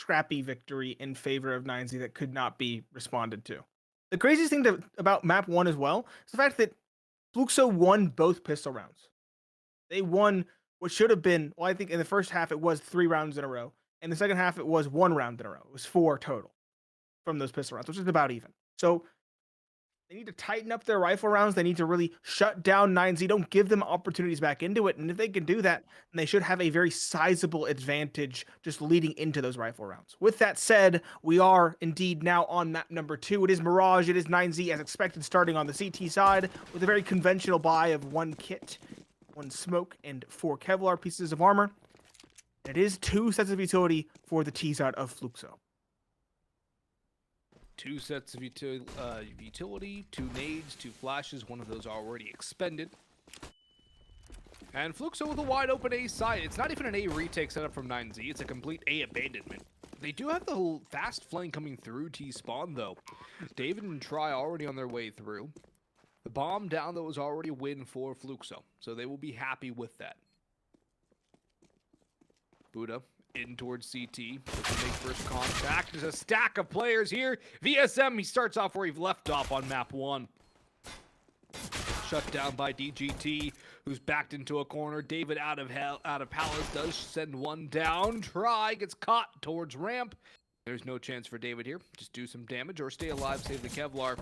scrappy victory in favor of 9Z that could not be responded to. The craziest thing about map 1 as well is the fact that Fluxo won both pistol rounds. They won what should have been, well, I think in the first half it was 3 rounds in a row. In the second half it was 1 round in a row. It was 4 total from those pistol rounds, which is about even. So they need to tighten up their rifle rounds. They need to really shut down 9Z. Don't give them opportunities back into it. And if they can do that, then they should have a very sizable advantage just leading into those rifle rounds. With that said, we are indeed now on map number 2. It is Mirage. It is 9Z as expected, starting on the CT side with a very conventional buy of 1 kit, 1 smoke, and 4 Kevlar pieces of armor. It is 2 sets of utility for the T side of Fluxo. 2 sets of utility, 2 nades, 2 flashes, 1 of those already expended. And Fluxo with a wide open A side. It's not even an A retake setup from 9Z, it's a complete A abandonment. They do have the fast flank coming through T-spawn though. David and Try already on their way through. The bomb down though is already a win for Fluxo, so they will be happy with that. Buddha in towards CT. Looking to make first contact. There's a stack of players here. VSM, he starts off where he left off on map 1. Shut down by DGT, who's backed into a corner. David out of Palace does send 1 down. Try gets caught towards ramp. There's no chance for David here. Just do some damage or stay alive, save the Kevlar.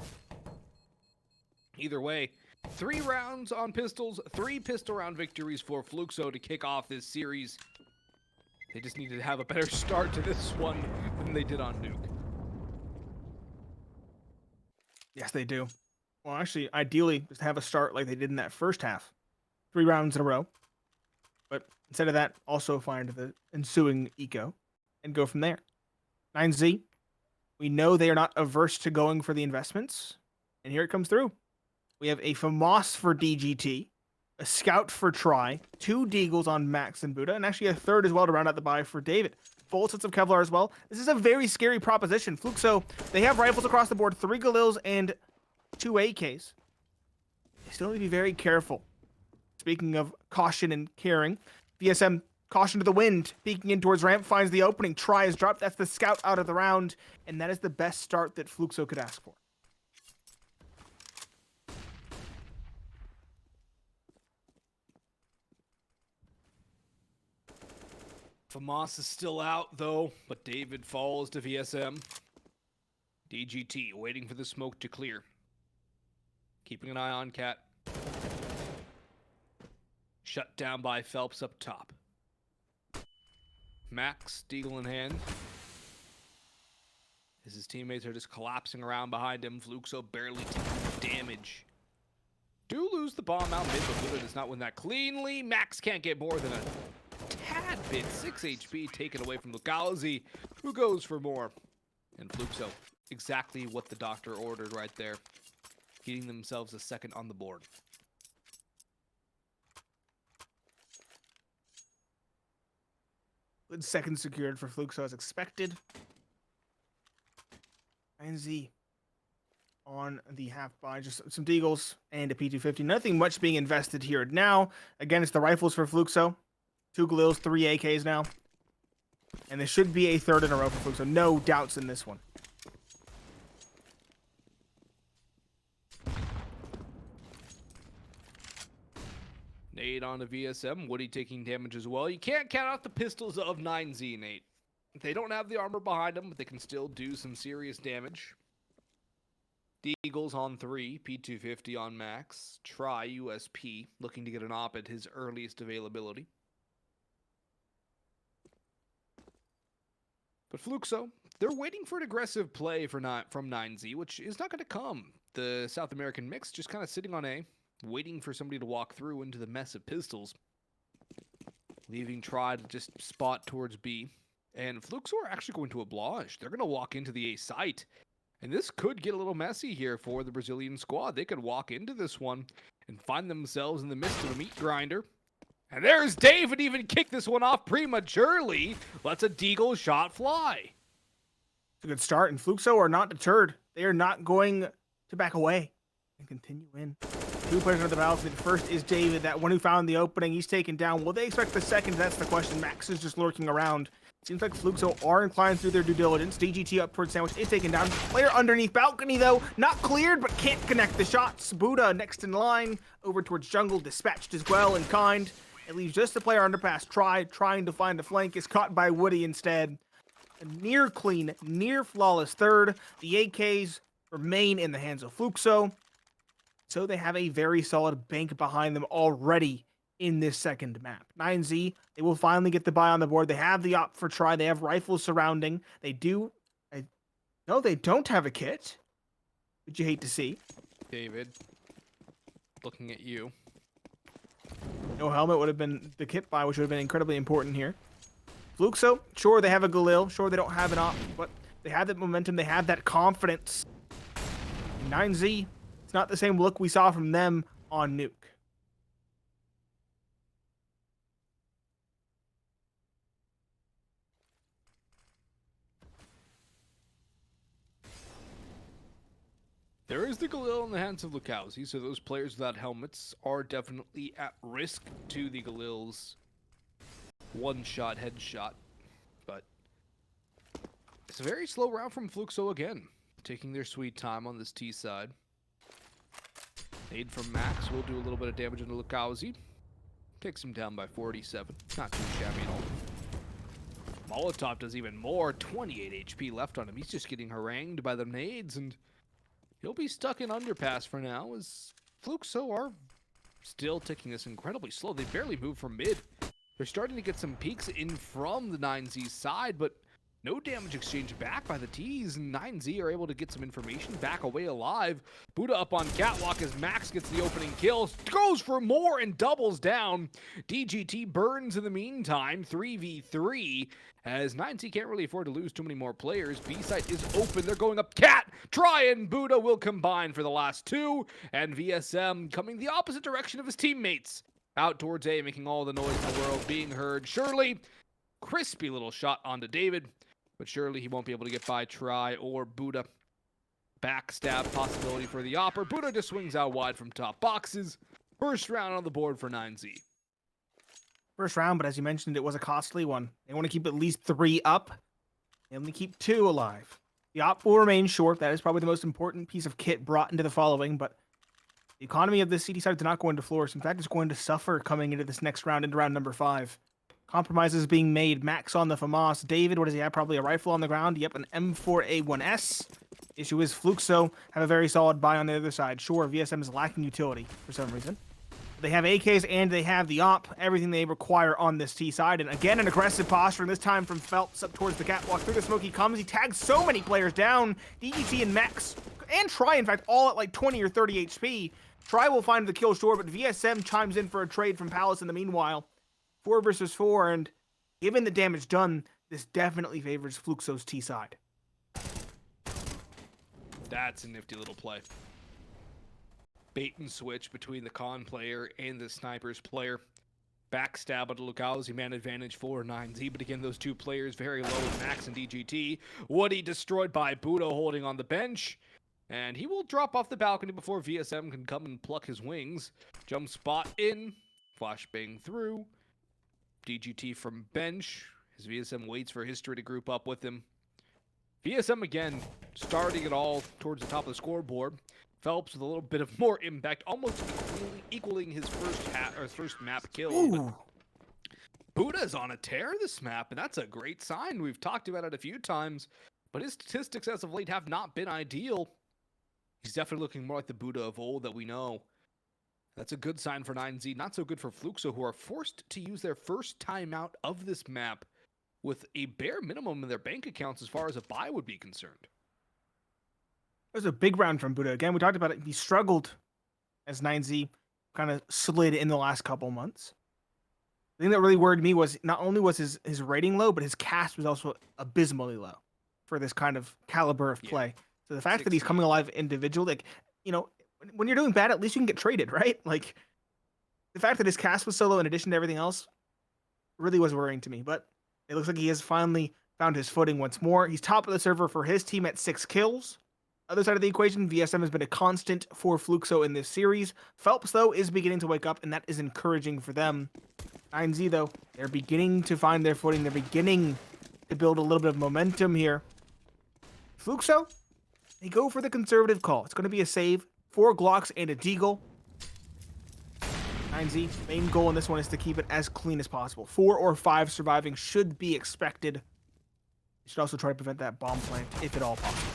Either way, 3 rounds on pistols, 3 pistol round victories for Fluxo to kick off this series. They just needed to have a better start to this one than they did on Nuke. Yes, they do. Well, actually, ideally, just have a start like they did in that first half. 3 rounds in a row. But instead of that, also find the ensuing eco and go from there. 9Z, we know they are not averse to going for the investments. And here it comes through. We have a FAMAS for DGT, a Scout for Try, 2 Deagles on Max and Buddha, and actually a 3rd as well to round out the buy for David. Full sets of Kevlar as well. This is a very scary proposition. Fluxo, they have rifles across the board, 3 Galils and 2 AKs. They still need to be very careful. Speaking of caution and caring, VSM, caution to the wind, peeking in towards ramp, finds the opening. Try is dropped. That's the Scout out of the round, and that is the best start that Fluxo could ask for. FAMAS is still out, though, but David falls to VSM. DGT waiting for the smoke to clear. Keeping an eye on Cat. Shut down by Phelps up top. Max, Deagle in hand. As his teammates are just collapsing around behind him, Fluxo barely taking damage. Do lose the bomb out mid, but Buddha does not win that cleanly. Max can't get more than a tad bit. 6 HP taken away from Lugalzi, who goes for more. And Fluxo, exactly what the doctor ordered right there. Getting themselves a 2nd on the board. Good 2nd secured for Fluxo as expected. 9Z on the half buy, just some Deagles and a P250. Nothing much being invested here now. Again, it's the rifles for Fluxo. 2 Galils, 3 AKs now. And this should be a 3rd in a row for Fluxo. No doubts in this one. Nate on the VSM. Woody taking damage as well. You can't count out the pistols of 9Z, Nate. They don't have the armor behind them, but they can still do some serious damage. Deagles on 3, P250 on Max. Try USP, looking to get an op at his earliest availability. But Fluxo, they're waiting for an aggressive play from 9Z, which is not going to come. The South American mix just kind of sitting on A, waiting for somebody to walk through into the mess of pistols. Leaving Try to just spot towards B. And Fluxo are actually going to oblige. They're going to walk into the A site. And this could get a little messy here for the Brazilian squad. They could walk into this one and find themselves in the midst of a meat grinder. And there's David, even kicked this one off prematurely. Lets a Deagle shot fly. It's a good start, and Fluxo are not deterred. They are not going to back away and continue in. Two players under the battlefield. First is David, that one who found the opening. He's taken down. Will they expect the second? That's the question. Max is just lurking around. Seems like Fluxo are inclined through their due diligence. DGT up towards Sandwich is taken down. Player underneath balcony, though, not cleared, but can't connect the shots. Buddha next in line, over towards jungle, dispatched as well in kind. It leaves just the player underpass. Trying to find a flank, is caught by Woody instead. A near clean, near flawless third. The AKs remain in the hands of Fluxo. So they have a very solid bank behind them already in this second map. 9Z, they will finally get the buy on the board. They have the op for try. They have rifles surrounding. They do... No, they don't have a kit, which you hate to see. David, looking at you. No helmet would have been the kit buy, which would have been incredibly important here. Fluxo, sure, they have a Galil. Sure, they don't have an op, but they have that momentum. They have that confidence. 9Z, it's not the same look we saw from them on Nuke. There is the Galil in the hands of Lukowski, so those players without helmets are definitely at risk to the Galil's one-shot headshot. But it's a very slow round from Fluxo again, taking their sweet time on this T side. Nade from Max will do a little bit of damage into Lukowski. Takes him down by 47. Not too shabby at all. Molotov does even more. 28 HP left on him. He's just getting harangued by the nades, and he'll be stuck in underpass for now, as Fluxo are still taking this incredibly slow. They barely move from mid. They're starting to get some peeks in from the 9Z side, but no damage exchange back by the T's, and 9Z are able to get some information back away alive. Buddha up on catwalk as Max gets the opening kill, goes for more and doubles down. DGT burns in the meantime, 3v3, as 9Z can't really afford to lose too many more players. B site is open, they're going up cat, Try and Buddha will combine for the last two, and VSM coming the opposite direction of his teammates. Out towards A, making all the noise in the world, being heard. Surely, crispy little shot onto David, but surely he won't be able to get by Try or Buddha. Backstab possibility for the Opper. Buddha just swings out wide from top boxes. First round on the board for 9Z. First round, but as you mentioned, it was a costly one. They want to keep at least 3 up. They only keep 2 alive. The op will remain short. That is probably the most important piece of kit brought into the following, but the economy of this CD side is not going to flourish. In fact, it's going to suffer coming into this next round, into round number 5. Compromises being made. Max on the FAMAS. David, what does he have? Probably a rifle on the ground. Yep, an M4A1S. Issue is Fluxo have a very solid buy on the other side. Sure, VSM is lacking utility for some reason. They have AKs and they have the op. Everything they require on this T side. And again, an aggressive posture, and this time from Phelps up towards the catwalk. Through the smoke he comes. He tags so many players down. DGT and Max, and Try, in fact, all at like 20 or 30 HP. Try will find the kill sure, but VSM chimes in for a trade from Palace in the meanwhile. 4 versus 4, and given the damage done, this definitely favors Fluxo's T side. That's a nifty little play. Bait and switch between the con player and the sniper's player. Backstab onto Lukowski, man advantage for 9Z, but again, those two players very low, Max and DGT. Woody destroyed by Buddha holding on the bench, and he will drop off the balcony before VSM can come and pluck his wings. Jump spot in, flashbang through. DGT from bench, as VSM waits for history to group up with him. VSM again, starting it all towards the top of the scoreboard. Phelps with a little bit of more impact, almost equaling his first map kill. Ooh. Buddha's on a tear this map, and that's a great sign. We've talked about it a few times, but his statistics as of late have not been ideal. He's definitely looking more like the Buddha of old that we know. That's a good sign for 9Z, not so good for Fluxo, who are forced to use their first timeout of this map with a bare minimum in their bank accounts as far as a buy would be concerned. It was a big round from Buddha. Again, we talked about it. He struggled as 9Z kind of slid in the last couple months. The thing that really worried me was not only was his rating low, but his cast was also abysmally low for this kind of caliber of play. So the fact that he's coming alive individually, like, you know, when you're doing bad, at least you can get traded, right? Like, the fact that his cast was so low in addition to everything else really was worrying to me. But it looks like he has finally found his footing once more. He's top of the server for his team at 6 kills. Other side of the equation, VSM has been a constant for Fluxo in this series. Phelps, though, is beginning to wake up, and that is encouraging for them. 9Z, though, they're beginning to find their footing. They're beginning to build a little bit of momentum here. Fluxo, they go for the conservative call. It's going to be a save, 4 Glocks and a Deagle. 9Z, main goal in this one is to keep it as clean as possible. 4 or 5 surviving should be expected. You should also try to prevent that bomb plant, if at all possible.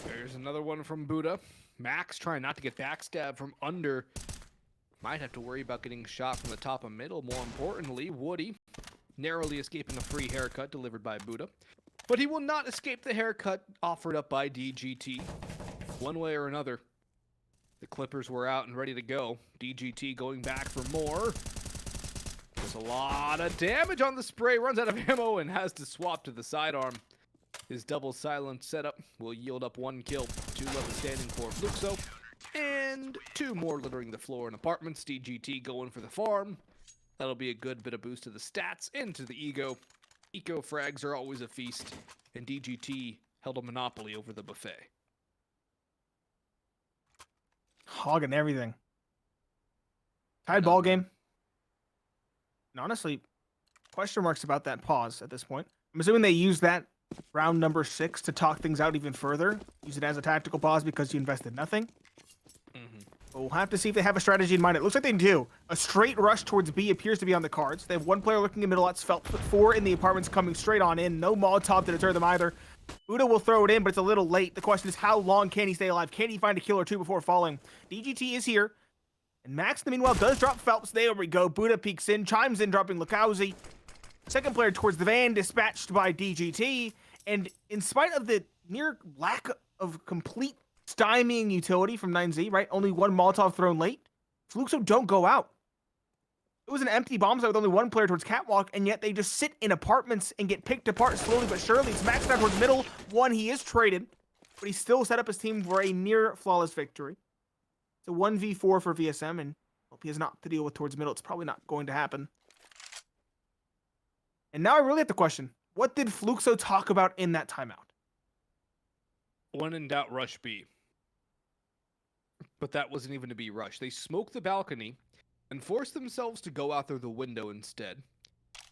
There's another one from Buddha. Max trying not to get backstab from under. Might have to worry about getting shot from the top of middle. More importantly, Woody narrowly escaping a free haircut delivered by Buddha. But he will not escape the haircut offered up by DGT. One way or another, the Clippers were out and ready to go. DGT going back for more. There's a lot of damage on the spray. Runs out of ammo and has to swap to the sidearm. His double silent setup will yield up 1 kill. 2 left standing for Fluxo. And 2 more littering the floor in apartments. DGT going for the farm. That'll be a good bit of boost to the stats and to the ego. Eco frags are always a feast. And DGT held a monopoly over the buffet. Hogging everything. Tied ball game. And honestly, question marks about that pause at this point. I'm assuming they use that round number 6 to talk things out even further. Use it as a tactical pause because you invested nothing. But we'll have to see if they have a strategy in mind. It looks like they do. A straight rush towards B appears to be on the cards. They have 1 player looking in middle. That's Phelps, but 4 in the apartments coming straight on in. No Molotov to deter them either. Buddha will throw it in, but it's a little late. The question is, how long can he stay alive? Can he find a kill or 2 before falling? DGT is here. And Max, in the meanwhile, does drop Phelps. There we go. Buddha peeks in, chimes in, dropping Lukowski. Second player towards the van, dispatched by DGT. And in spite of the near lack of complete stymieing utility from 9Z, right? Only 1 Molotov thrown late. Fluxo don't go out. It was an empty bomb site with only 1 player towards Catwalk, and yet they just sit in apartments and get picked apart slowly but surely. It's Max down towards middle. 1, he is traded, but he still set up his team for a near flawless victory. It's a 1v4 for VSM, and hope he has not to deal with towards middle. It's probably not going to happen. And now I really have to question, what did Fluxo talk about in that timeout? When in doubt, rush B. But that wasn't even to be rushed. They smoked the balcony and forced themselves to go out through the window instead.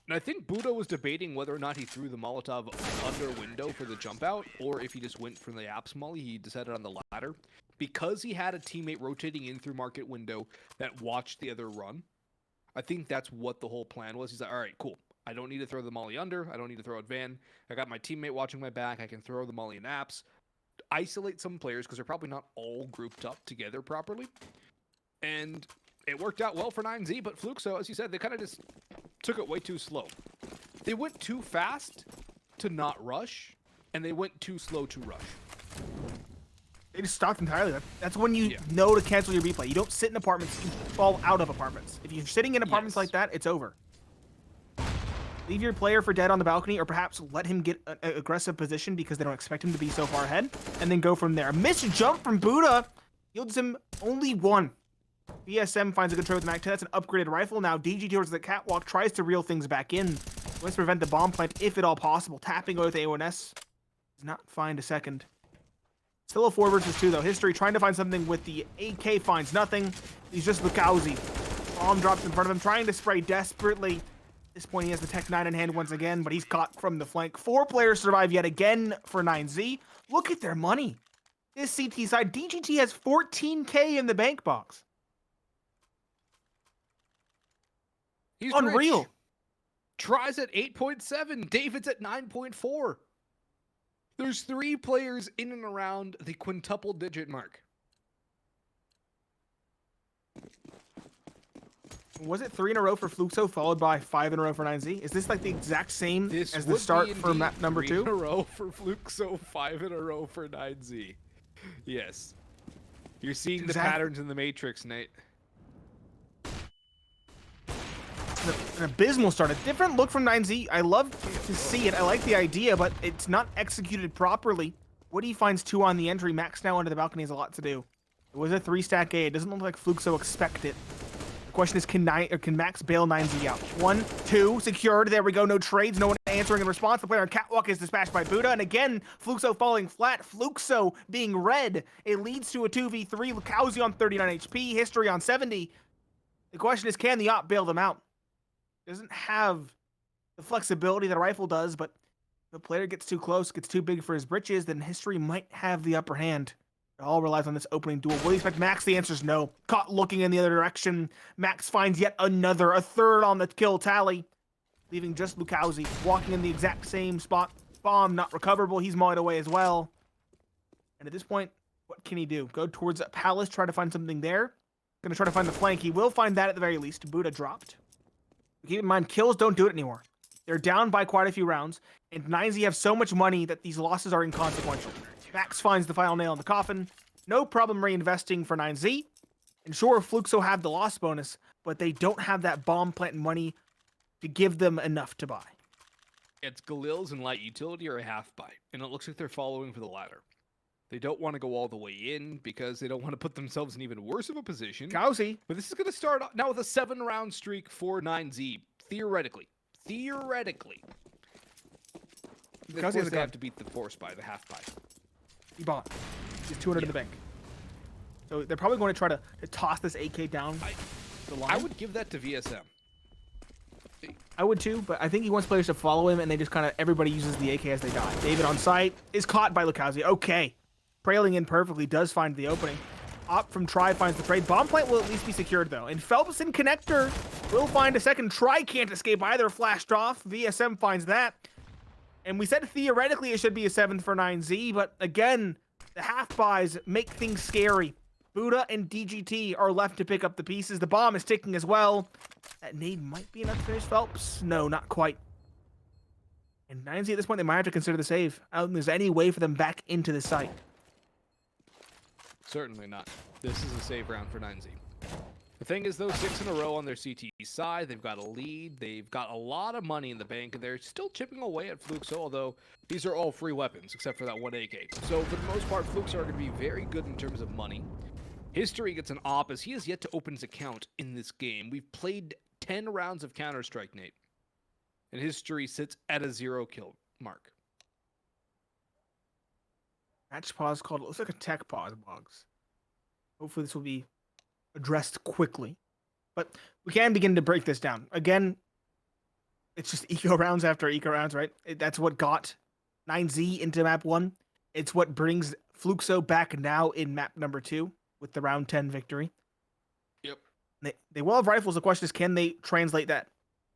And I think Buddha was debating whether or not he threw the Molotov under window for the jump out, or if he just went from the apps molly. He decided on the latter. Because he had a teammate rotating in through market window that watched the other run, I think that's what the whole plan was. He's like, all right, cool. I don't need to throw the molly under. I don't need to throw it van. I got my teammate watching my back. I can throw the molly in apps. Isolate some players because they're probably not all grouped up together properly. And it worked out well for 9Z, but Fluxo, as you said, they kind of just took it way too slow. They went too fast to not rush, and they went too slow to rush. They just stopped entirely. That's when you know to cancel your replay. You don't sit in apartments, you fall out of apartments. If you're sitting in apartments like that, it's over. Leave your player for dead on the balcony, or perhaps let him get an aggressive position because they don't expect him to be so far ahead, and then go from there. A missed jump from Buddha yields him only 1. VSM finds a good trade with the MAC-10. That's an upgraded rifle. Now DG towards the catwalk, tries to reel things back in. Wants to prevent the bomb plant if at all possible. Tapping with A1S. Does not find a second. Still a 4 versus 2 though. History trying to find something with the AK, finds nothing. He's just Lukowski. Bomb drops in front of him, trying to spray desperately. At this point, he has the Tech 9 in hand once again, but he's caught from the flank. 4 players survive yet again for 9Z. Look at their money. This CT side, DGT has 14K in the bank box. He's unreal. Rich. Tries at 8.7. David's at 9.4. There's 3 players in and around the quintuple digit mark. Was it 3 in a row for Fluxo, followed by 5 in a row for 9Z? Is this like the exact same as the start for map number 2? 3 in a row for Fluxo, 5 in a row for 9Z. Yes. You're seeing the patterns in the Matrix, Nate. An abysmal start. A different look from 9Z. I love to see it. I like the idea, but it's not executed properly. Woody finds 2 on the entry. Max now under the balcony has a lot to do. It was a 3-stack A. It doesn't look like Fluxo expect it. The question is, can Max bail 9Z out? 1, 2, secured. There we go. No trades. No one answering in response. The player on Catwalk is dispatched by Buddha, and again, Fluxo falling flat. Fluxo being red. It leads to a 2v3. Lukowski on 39 HP, History on 70. The question is, can the op bail them out? Doesn't have the flexibility that a rifle does, but if the player gets too close, gets too big for his britches, then History might have the upper hand. It all relies on this opening duel. Will you expect Max? The answer is no. Caught looking in the other direction. Max finds yet another, a third on the kill tally, leaving just Lukowski walking in the exact same spot. Bomb not recoverable. He's mowed away as well. And at this point, what can he do? Go towards a palace, try to find something there. Gonna try to find the flank. He will find that at the very least. Buddha dropped. Keep in mind, kills don't do it anymore. They're down by quite a few rounds, and 9Z have so much money that these losses are inconsequential. Max finds the final nail in the coffin. No problem reinvesting for 9Z. And sure, Fluxo have the loss bonus, but they don't have that bomb plant money to give them enough to buy. It's Galil's and light utility or a half buy, and it looks like they're following for the latter. They don't want to go all the way in because they don't want to put themselves in even worse of a position. Kowsey. But this is going to start now with a 7-round streak for 9Z. Theoretically. Of course they have to beat the force buy, the half buy. He bought. He's 200 in the bank. So they're probably going to try to toss this AK down the line. I would give that to VSM. I would too, but I think he wants players to follow him, and they just kind of, everybody uses the AK as they die. David on site is caught by Lukowski. Okay. Trailing in perfectly, does find the opening. Op from Try finds the trade. Bomb plant will at least be secured though. And Phelps and Connector will find a second. Try can't escape either. Flashed off. VSM finds that. And we said theoretically it should be a 7th for 9Z, but again, the half buys make things scary. Buddha and DGT are left to pick up the pieces. The bomb is ticking as well. That nade might be enough to finish Phelps. No, not quite. And 9Z at this point, they might have to consider the save. I don't think there's any way for them back into the site. Certainly not. This is a save round for 9Z. The thing is, though, 6 in a row on their CT side. They've got a lead. They've got a lot of money in the bank, and they're still chipping away at Fluxo, although these are all free weapons, except for that one AK. So, for the most part, Fluxo are going to be very good in terms of money. History gets an op, as he has yet to open his account in this game. We've played 10 rounds of Counter-Strike, Nate. And History sits at a 0-kill mark. Match pause called, it looks like a tech pause, Boggs. Hopefully this will be addressed quickly. But we can begin to break this down. Again, it's just eco rounds after eco rounds, right? That's what got 9Z into map 1. It's what brings Fluxo back now in map number 2 with the round 10 victory. Yep. They will have rifles. The question is, can they translate that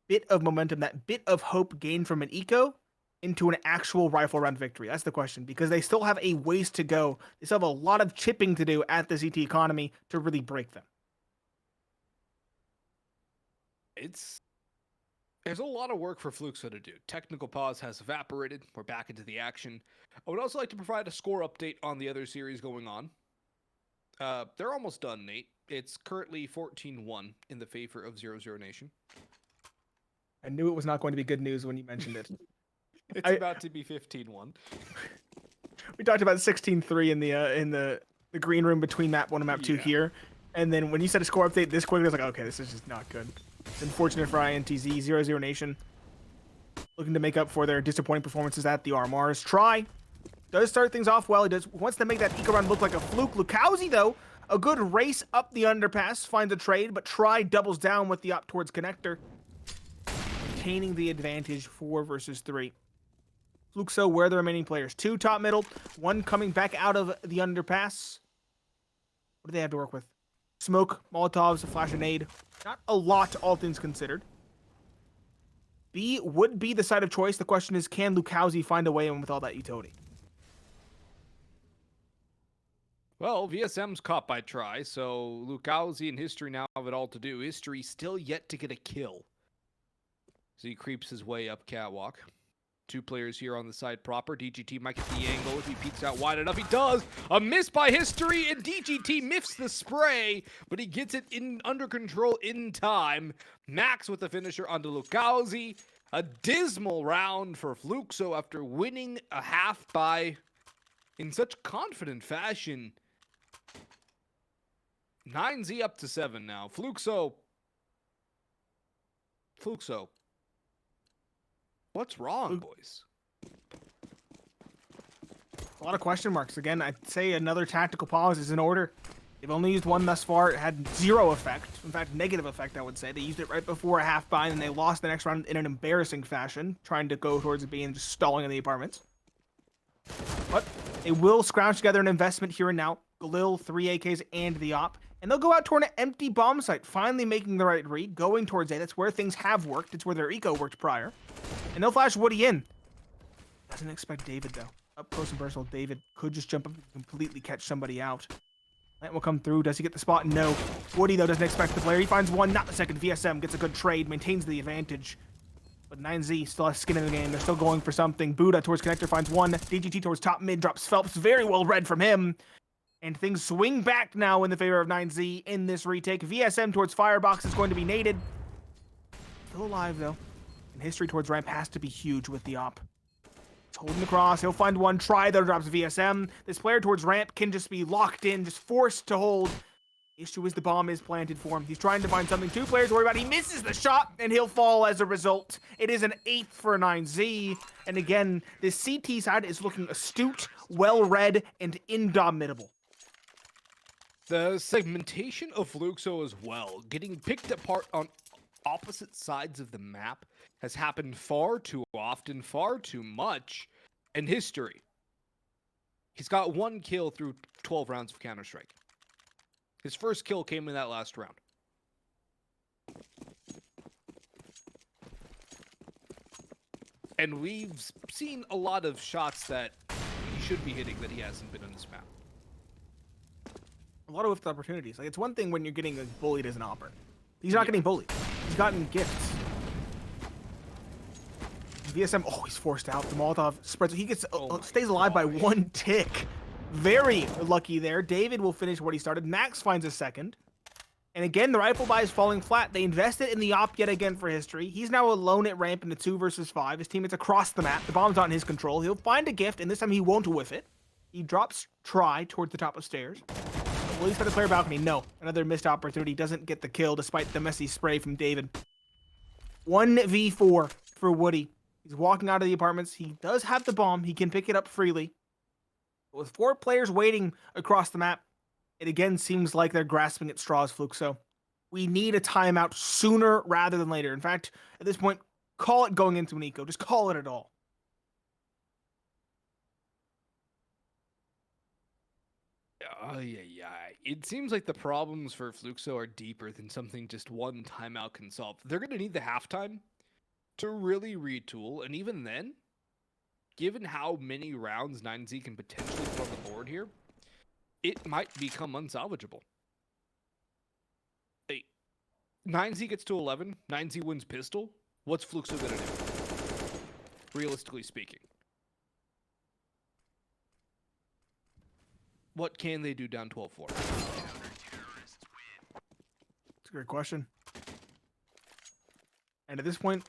bit of momentum, that bit of hope gained from an eco into an actual rifle round victory? That's the question, because they still have a ways to go. They still have a lot of chipping to do at the ZT economy to really break them. There's a lot of work for Fluxo to do. Technical pause has evaporated. We're back into the action. I would also like to provide a score update on the other series going on. They're almost done, Nate. It's currently 14-1 in the favor of 00 Nation. I knew it was not going to be good news when you mentioned it. It's about to be 15-1. We talked about 16-3 in the green room between map 1 and map 2 here. And then when you said a score update this quickly, I was like, okay, this is just not good. It's unfortunate for INTZ. 00 Nation looking to make up for their disappointing performances at the RMRs. Try does start things off well. He wants to make that eco run look like a fluke. Lukowski, though, a good race up the underpass, finds a trade, but Try doubles down with the up towards Connector, retaining the advantage 4 versus 3. Fluxo, where are the remaining players? 2 top middle, 1 coming back out of the underpass. What do they have to work with? Smoke, Molotovs, a flash grenade. Not a lot, all things considered. B would be the side of choice. The question is, can Lukowski find a way in with all that utility? Well, VSM's caught by Try, so Lukowski and History now have it all to do. History still yet to get a kill. So he creeps his way up catwalk. 2 players here on the side proper. DGT might get the angle if he peeks out wide enough. He does! A miss by History, and DGT miffs the spray, but he gets it under control in time. Max with the finisher onto Lukowski. A dismal round for Fluxo after winning a half by in such confident fashion. 9Z up to 7 now. Fluxo. What's wrong, boys? A lot of question marks. Again, I'd say another tactical pause is in order. They've only used one thus far. It had zero effect. In fact, negative effect, I would say. They used it right before a half buy, and they lost the next round in an embarrassing fashion, trying to go towards B and just stalling in the apartments. But they will scrounge together an investment here and now. Galil, 3 AKs, and the op. And they'll go out toward an empty bomb site, finally making the right read, going towards A. That's where things have worked. It's where their eco worked prior. And they'll flash Woody in. Doesn't expect David, though. Up close and personal, David could just jump up and completely catch somebody out. Plant will come through. Does he get the spot? No. Woody, though, doesn't expect the player. He finds one, not the second. VSM gets a good trade, maintains the advantage. But 9Z still has skin in the game. They're still going for something. Buddha towards connector finds one. DGT towards top mid drops Phelps. Very well read from him. And things swing back now in the favor of 9Z in this retake. VSM towards Firebox is going to be naded. Still alive, though. And history towards ramp has to be huge with the op. He's holding the cross. He'll find one. Try, though, drops VSM. This player towards ramp can just be locked in, just forced to hold. Issue is the bomb is planted for him. He's trying to find something. Two players to worry about. He misses the shot, and he'll fall as a result. It is an 8th for 9Z. And again, this CT side is looking astute, well-read, and indomitable. The segmentation of Fluxo as well, getting picked apart on opposite sides of the map, has happened far too often, far too much in history. He's got 1 kill through 12 rounds of Counter-Strike. His first kill came in that last round. And we've seen a lot of shots that he should be hitting that he hasn't been on this map. A lot of whiffed opportunities. Like, it's one thing when you're getting bullied as an opper. He's not getting bullied. He's gotten gifts. VSM, oh, he's forced out. The Molotov spreads. He gets stays alive by 1 tick. Very lucky there. David will finish what he started. Max finds a second. And again, the rifle buy is falling flat. They invested in the op yet again for history. He's now alone at ramp in a 2 versus 5. His teammates across the map. The bomb's not in his control. He'll find a gift, and this time he won't whiff it. He drops try towards the top of stairs. Will he start the player balcony? No. Another missed opportunity. Doesn't get the kill despite the messy spray from David. 1v4 for Woody. He's walking out of the apartments. He does have the bomb. He can pick it up freely. But with 4 players waiting across the map, it again seems like they're grasping at straws, Fluxo. We need a timeout sooner rather than later. In fact, at this point, call it going into an eco. Just call it at all. Yeah. It seems like the problems for Fluxo are deeper than something just one timeout can solve. They're going to need the halftime to really retool, and even then, given how many rounds 9Z can potentially put on the board here, it might become unsalvageable. Hey, 9Z gets to 11, 9Z wins pistol. What's Fluxo going to do? Realistically speaking. What can they do down 12-4? That's a great question. And at this point,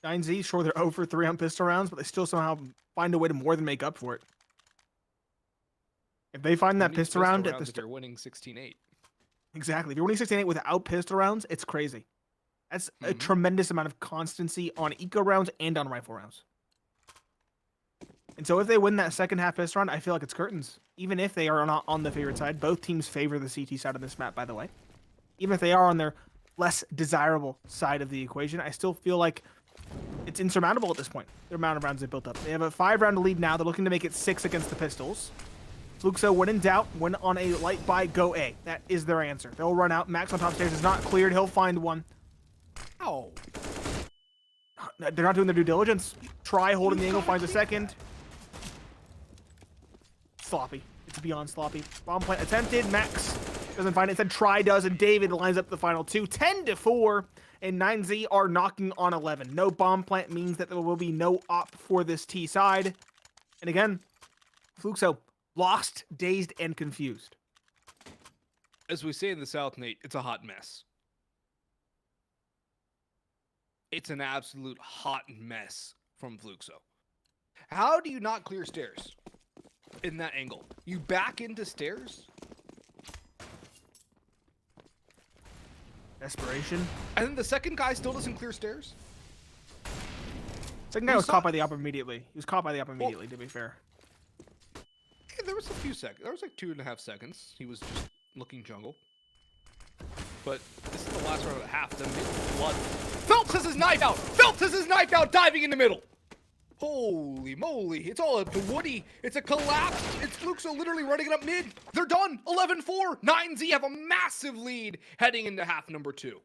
9Z, sure, they're 0 for 3 on pistol rounds, but they still somehow find a way to more than make up for it. If they find that pistol round at the start, they're winning 16-8. Exactly. If you're winning 16-8 without pistol rounds, it's crazy. That's a tremendous amount of constancy on eco rounds and on rifle rounds. And so if they win that second half pistol round, I feel like it's curtains. Even if they are not on the favorite side. Both teams favor the CT side of this map, by the way. Even if they are on their less desirable side of the equation, I still feel like it's insurmountable at this point. The amount of rounds they built up. They have a 5-round lead now. They're looking to make it 6 against the pistols. Fluxo, when in doubt, when on a light buy, go A. That is their answer. They'll run out. Max on top stairs is not cleared. He'll find one. Ow. They're not doing their due diligence. Try holding the angle, finds a second. Sloppy. It's beyond sloppy. Bomb plant attempted. Max doesn't find it. Instead, try does, and David lines up the final 2. 10-4, and 9Z are knocking on 11. No bomb plant means that there will be no op for this T side. And again, Fluxo lost, dazed, and confused. As we say in the South, Nate, it's a hot mess. It's an absolute hot mess from Fluxo. How do you not clear stairs in that angle? You back into stairs? Desperation. And then the second guy still doesn't clear stairs? Second guy was caught by the up immediately. He was caught by the up immediately, to be fair. Yeah, there was a few seconds. There was like 2.5 seconds. He was just looking jungle. But this is the last round of the half. The mid blood. Phelps has his knife out. Phelps has his knife out, diving in the middle. Holy moly. It's all up to Woody. It's a collapse. It's Fluxo literally running it up mid. They're done. 11-4. 9Z have a massive lead heading into half number 2.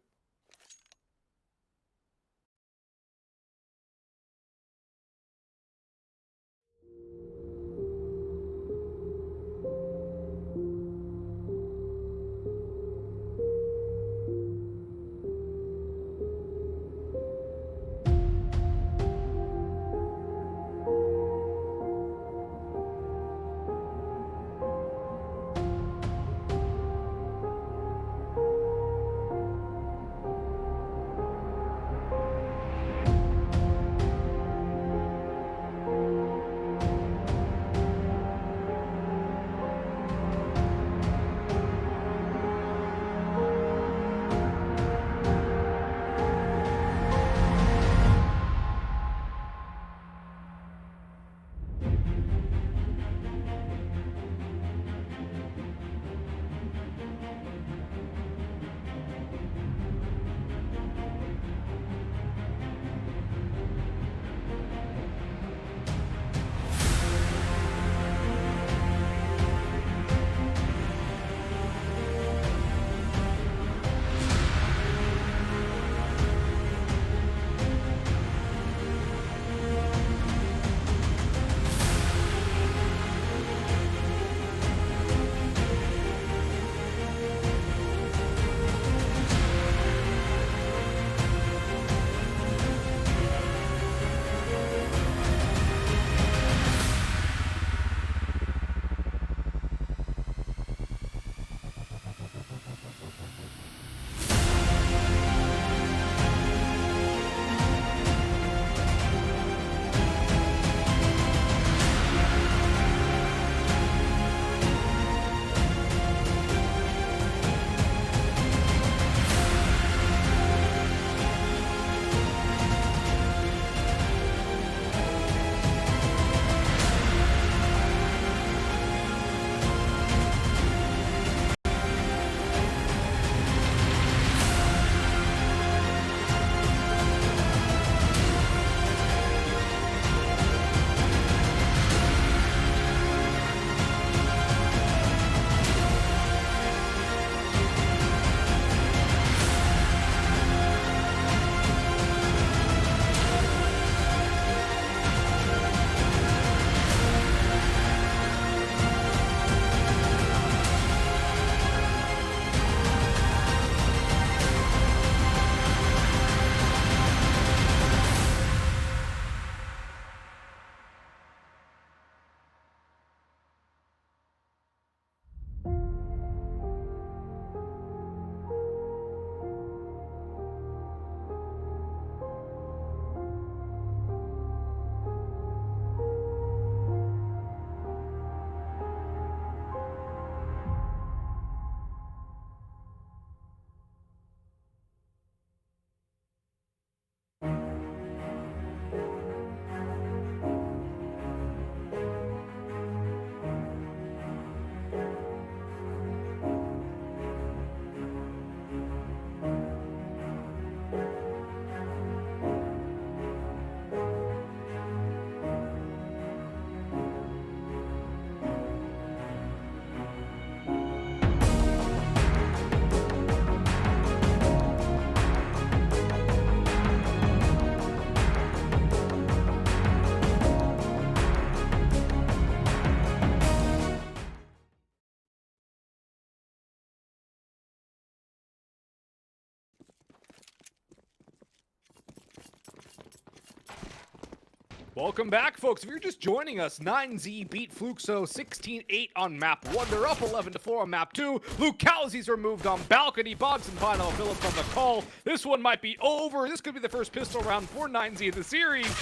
Welcome back, folks. If you're just joining us, 9Z beat Fluxo 16-8 on map 1. They're up 11-4 on map 2. Luke Calazes removed on balcony. Boggs and Final Phillips on the call. This one might be over. This could be the first pistol round for 9Z in the series.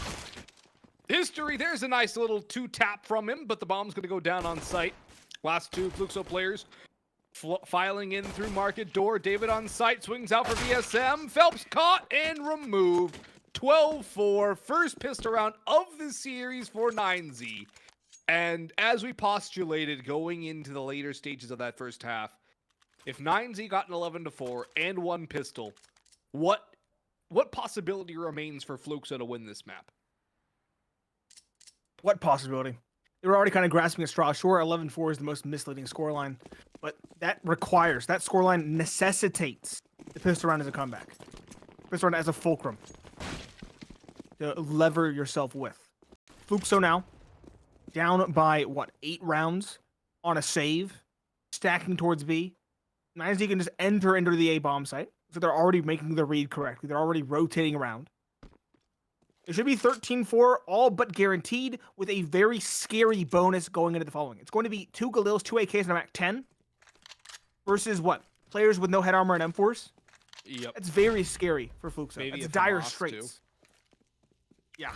History, there's a nice little 2-tap from him, but the bomb's going to go down on site. Last two Fluxo players filing in through market door. David on site, swings out for VSM. Phelps caught and removed. 12-4, first pistol round of the series for 9Z. And as we postulated going into the later stages of that first half, if 9Z got an 11-4 and one pistol, what possibility remains for Fluxo to win this map? What possibility? They were already kind of grasping at straw. Sure, 11-4 is the most misleading scoreline, but that scoreline necessitates the pistol round as a comeback. Pistol round as a fulcrum to lever yourself with. Fluxo now down by, 8 rounds on a save, stacking towards B. 9Z can just enter into the A bomb site. So they're already making the read correctly. They're already rotating around. It should be 13-4, all but guaranteed, with a very scary bonus going into the following. It's going to be 2 Galils, 2 AKs, and a Mac 10 versus what? Players with no head armor and M4s? Yep. That's very scary for Fluxo. Maybe That's a dire FAMAS straits. too. Yeah.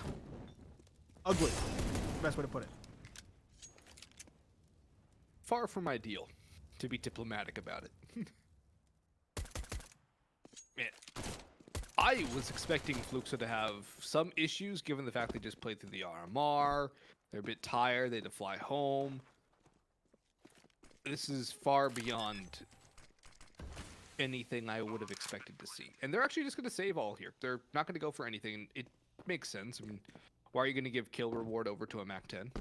Ugly. Best way to put it. Far from ideal, to be diplomatic about it. Man, I was expecting Fluxo to have some issues given the fact they just played through the RMR. They're a bit tired. They had to fly home. This is far beyond anything I would have expected to see. And they're actually just going to save all here. They're not going to go for anything. And it makes sense. I mean, why are you going to give kill reward over to a Mac 10?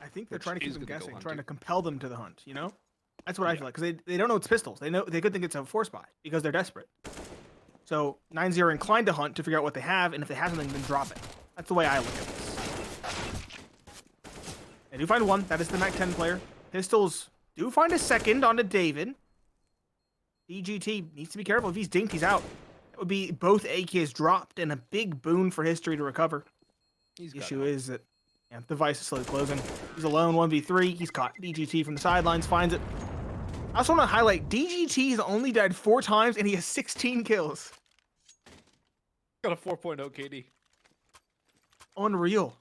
I think they're Which trying to keep is them gonna go guessing, hunting. trying to compel them to the hunt, you know? That's what I feel like, because they don't know it's pistols. They could think it's a force buy because they're desperate. So 9-0 are inclined to hunt to figure out what they have, and if they have something, then drop it. That's the way I look at this. They do find one. That is the Mac 10 player. Pistols do find a second onto David. DGT needs to be careful. If he's dinked, he's out. That would be both AKs dropped and a big boon for history to recover. The issue is that the vice is slowly closing. He's alone, 1v3. He's caught. DGT from the sidelines finds it. I also want to highlight, DGT has only died 4 times, and he has 16 kills. Got a 4.0 KD. Unreal.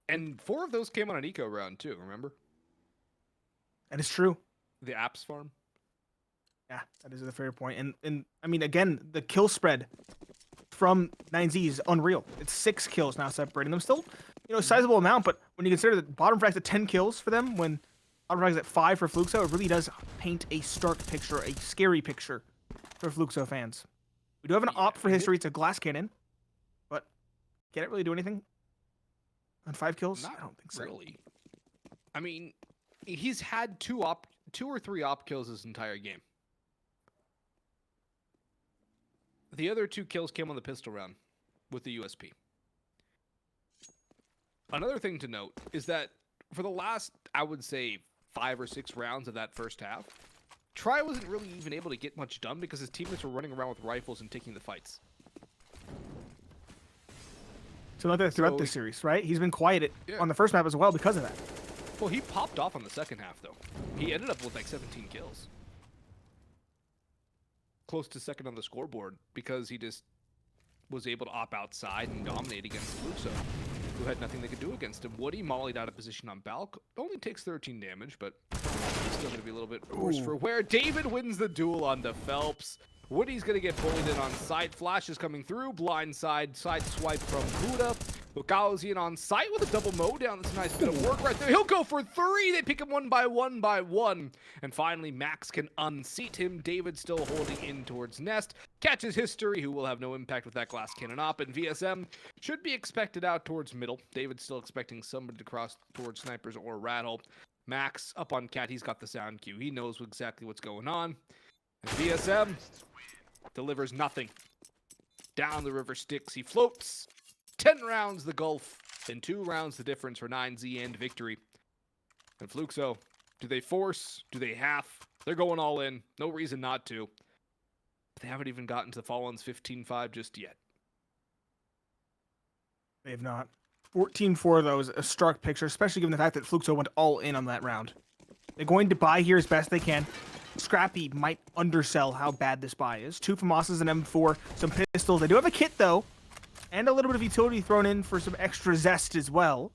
And 4 of those came on an eco round too, remember? That is true. The apps farm. Yeah, that is a fair point. And I mean, again, the kill spread from 9Z is unreal. It's 6 kills now separating them. Still, a sizable amount, but when you consider that bottom frag's at 10 kills for them, when bottom frag's at 5 for Fluxo, it really does paint a stark picture, a scary picture for Fluxo fans. We do have an op for history. It's a glass cannon, but can it really do anything on 5 kills? Not I don't think so. really. I mean, he's had 2 or 3 op kills this entire game. The other 2 kills came on the pistol round with the USP. Another thing to note is that for the last, I would say, 5 or 6 rounds of that first half, Try wasn't really even able to get much done because his teammates were running around with rifles and taking the fights. So like that throughout this series, right? He's been quiet on the first map as well because of that. Well, he popped off on the second half, though. He ended up with like 17 kills. Close to second on the scoreboard because he just was able to op outside and dominate against Fluxo, who had nothing they could do against him. Woody mollied out of position on Balk. Only takes 13 damage, but it's still going to be a little bit worse for wear. David wins the duel onto Phelps. Woody's going to get bullied in on site. Flash is coming through. Blind side swipe from Buddha. Bukowskian on site with a double mow down. That's a nice bit of work right there. He'll go for 3. They pick him one by one. And finally, Max can unseat him. David still holding in towards Nest. Catches History, who will have no impact with that glass cannon op. And VSM should be expected out towards middle. David's still expecting somebody to cross towards Snipers or Rattle. Max up on Cat. He's got the sound cue. He knows exactly what's going on. And VSM delivers nothing. Down the river Styx. He floats. 10 rounds the gulf, and 2 rounds the difference for 9Z and victory. And Fluxo, do they force? Do they half? They're going all in. No reason not to. But they haven't even gotten to the Fallon's 15-5 just yet. They have not. 14-4, though, is a stark picture, especially given the fact that Fluxo went all in on that round. They're going to buy here as best they can. Scrappy might undersell how bad this buy is. 2 FAMASas and M4, some pistols. They do have a kit, though. And a little bit of utility thrown in for some extra zest as well.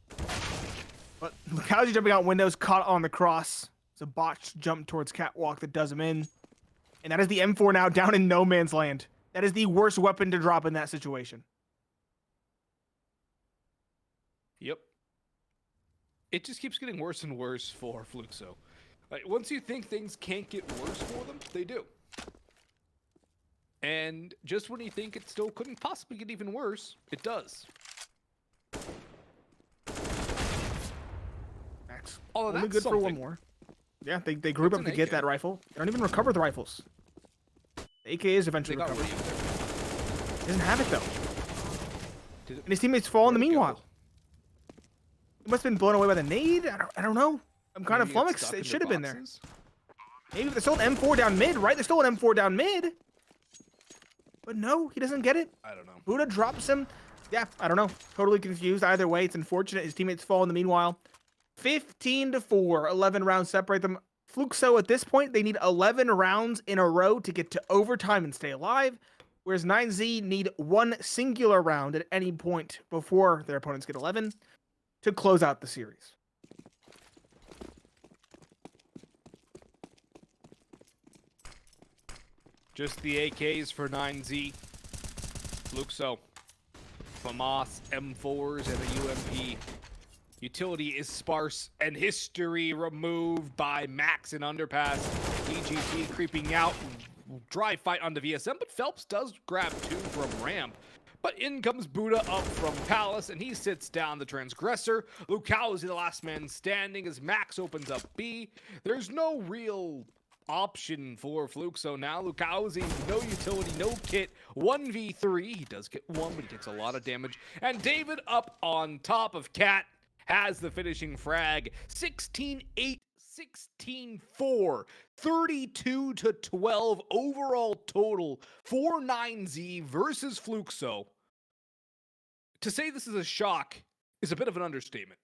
But Lukowski jumping out windows, caught on the cross. It's a botched jump towards Catwalk that does him in. And that is the M4 now down in no man's land. That is the worst weapon to drop in that situation. Yep. It just keeps getting worse and worse for Fluxo. Like, once you think things can't get worse for them, they do. And just when you think it still couldn't possibly get even worse, it does. Max. Although Only that's good for one something. more. Yeah, they group That's up an to get AK. that rifle. They don't even recover the rifles. The AK is They eventually got recovered. rid of He doesn't have it though. it. And his teammates fall in the Where'd it go? meanwhile. He must have been blown away by the nade. I don't know. I'm kind of Maybe it got flummoxed. stuck It in the should have been there. boxes? Maybe they stole an M4 down mid, right? They stole an M4 down mid. But no, he doesn't get it. I don't know. Buddha drops him. Yeah, I don't know. Totally confused. Either way, it's unfortunate. His teammates fall in the meanwhile. 15-4, 11 rounds separate them. Fluxo at this point, they need 11 rounds in a row to get to overtime and stay alive, whereas 9Z need one singular round at any point before their opponents get 11 to close out the series. Just the AKs for 9Z. Fluxo. FAMAS, M4s, and a UMP. Utility is sparse, and history removed by Max and Underpass. EGP creeping out. Dry fight onto VSM, but Phelps does grab 2 from ramp. But in comes Buddha up from Palace, and he sits down the Transgressor. Lukao is the last man standing as Max opens up B. There's no real option for Fluxo now. Lukauzi, no utility, no kit, 1v3. He does get 1, but he takes a lot of damage. And David up on top of Cat has the finishing frag. 16-8, 16-4, 32-12 overall total for 9Z versus Fluxo. To say this is a shock is a bit of an understatement.